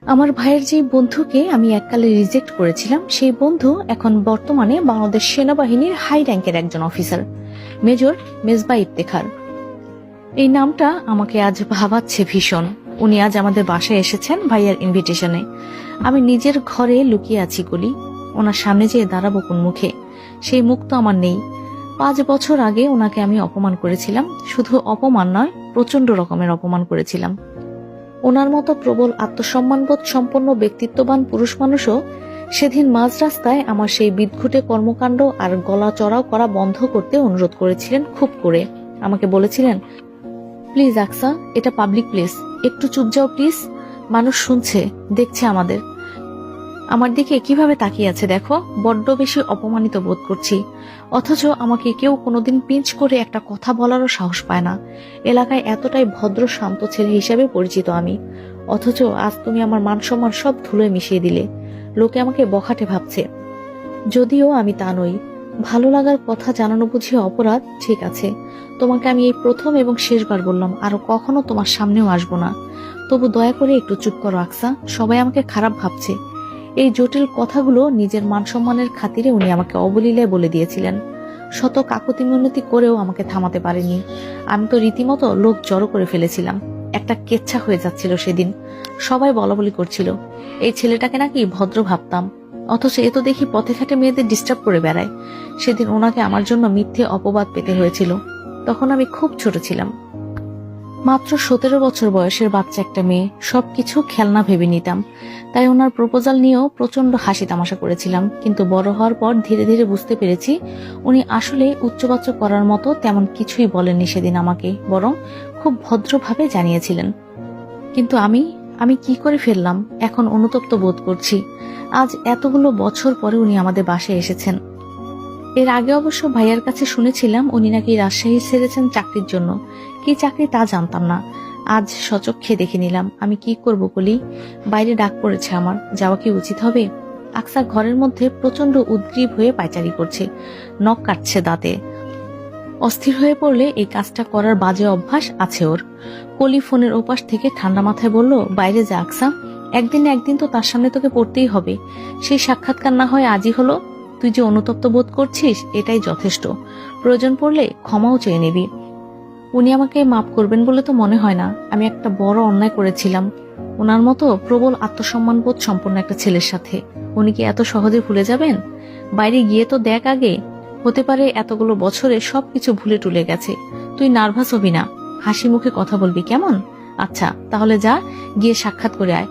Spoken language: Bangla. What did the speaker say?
আমার ভাইয়ের যে বন্ধুকে আমি এককালে রিজেক্ট করেছিলাম, সেই বন্ধু এখন বর্তমানে বাংলাদেশ সেনাবাহিনীর হাই র্যাঙ্কের একজন অফিসার, মেজর মেজবা ইফতেখার। এই নামটা আমাকে আজ ভাবাচ্ছে ভীষণ। উনি আজ আমাদের বাসায় এসেছেন ভাইয়ার ইনভিটেশনে। আমি নিজের ঘরে লুকিয়ে আছি কলি, ওনার সামনে যেয়ে দাঁড়াবো কোন মুখে? সেই মুখ তো আমার নেই। 5 বছর আগে ওনাকে আমি অপমান করেছিলাম, শুধু অপমান নয়, প্রচন্ড রকমের অপমান করেছিলাম। ওনার মতো প্রবল আত্মসম্মানবোধ সম্পন্ন ব্যক্তিত্ববান পুরুষ মানুষও সেদিন মাঝ রাস্তায় আমার সেই বিদঘুটে কর্মকাণ্ড আর গলা চড়াও করা বন্ধ করতে অনুরোধ করেছিলেন খুব করে। আমাকে বলেছিলেন, প্লিজ আকসা, এটা পাবলিক প্লেস, একটু চুপ যাও প্লিজ, মানুষ শুনছে, দেখছে আমাদের। আমার দিকে কিভাবে তাকিয়ে আছে দেখো, বড্ড বেশি অপমানিত বোধ করছি। অথচ আমাকে কেউ কোনোদিন পিঞ্চ করে একটা কথা বলারও সাহস পায় না। এলাকায় এতটাই ভদ্র শান্ত ছেলে হিসেবে পরিচিত আমি, অথচ আজ তুমি আমার মান সম্মান সব ধুলোয় মিশিয়ে দিলে। লোকে আমাকে বখাটে ভাবছে, যদিও আমি তা নই। ভালো লাগার কথা জানানো বুঝি অপরাধ? ঠিক আছে, তোমাকে আমি এই প্রথম এবং শেষবার বললাম, আরো কখনো তোমার সামনেও আসবো না। তবু দয়া করে একটু চুপ করো আকসা, সবাই আমাকে খারাপ ভাবছে। এই জটিল কথাগুলো নিজের মান সম্মানের খাতিরে উনি আমাকে অবলীলায় বলে দিয়েছিলেন। শত কাকুতি মিনতি করেও আমাকে থামাতে পারেনি। আমি তো রীতিমতো লোক জড়ো করে ফেলেছিলাম। একটা কেচ্ছা হয়ে যাচ্ছিল সেদিন। সবাই বলাবলি করছিল এই ছেলেটাকে নাকি ভদ্র ভাবতাম, অথচ এ তো দেখি পথে ঘাটে মেয়েদের ডিস্টার্ব করে বেড়ায়। সেদিন ওনাকে আমার জন্য মিথ্যে অপবাদ পেতে হয়েছিল। তখন আমি খুব ছোট ছিলাম, মাত্র 17 বছর বয়সের বাচ্চা একটা মেয়ে, সবকিছু খেলনা ভেবে নিতাম। তাই ওনার প্রপোজাল নিয়েও প্রচন্ড হাসি তামাশা করেছিলাম। কিন্তু বড় হওয়ার পর ধীরে ধীরে বুঝতে পেরেছি উনি আসলে উচ্চবাচ্য করার মতো তেমন কিছুই বলেননি সেদিন আমাকে, বরং খুব ভদ্রভাবে জানিয়েছিলেন। কিন্তু আমি কি করে ফেললাম? এখন অনুতপ্ত বোধ করছি। আজ এতগুলো বছর পরে উনি আমাদের বাসায় এসেছেন। এর আগে অবশ্য ভাইয়ার কাছে শুনেছিলাম উনি নাকি রাজশাহী ছেড়েছেন চাকরির জন্য। কি চাকরি তা জানতাম না, আজ সচক্ষে দেখে নিলাম। আমি কি করব কলি? বাইরে ডাক পড়েছে আমার, যাওয়া কি উচিত হবে? আকসা ঘরের মধ্যে প্রচন্ড উদ্গ্রীব হয়ে পায়চারি করছে, নখ কাটছে দাঁতে। অস্থির হয়ে পড়লে এই কাজটা করার বাজে অভ্যাস আছে ওর। কলি ফোনের ওপাশ থেকে ঠান্ডা মাথায় বলল, বাইরে যা আকসা, একদিন না একদিন তো তার সামনে তোকে পড়তেই হবে। সেই সাক্ষাৎকার না হয় আজই হলো। তুই যে অনুতপ্ত বোধ করছিস এটাই যথেষ্ট। প্রয়োজন পড়লে ক্ষমাও চেয়ে নিবি। উনি আমাকে মাফ করবেন বলে তো মনে হয় না। আমি একটা বড় অন্যায় করেছিলাম ওনার মতো প্রবল আত্মসম্মান বোধ সম্পন্ন একটা ছেলের সাথে। উনি কি এত সহজে ভুলে যাবেন? বাইরে গিয়ে তো দেখ আগে, হতে পারে এতগুলো বছরে সবকিছু ভুলে টুলে গেছে। তুই নার্ভাস হবি না, হাসি মুখে কথা বলবি, কেমন? আচ্ছা তাহলে যা, গিয়ে সাক্ষাৎ করে আয়।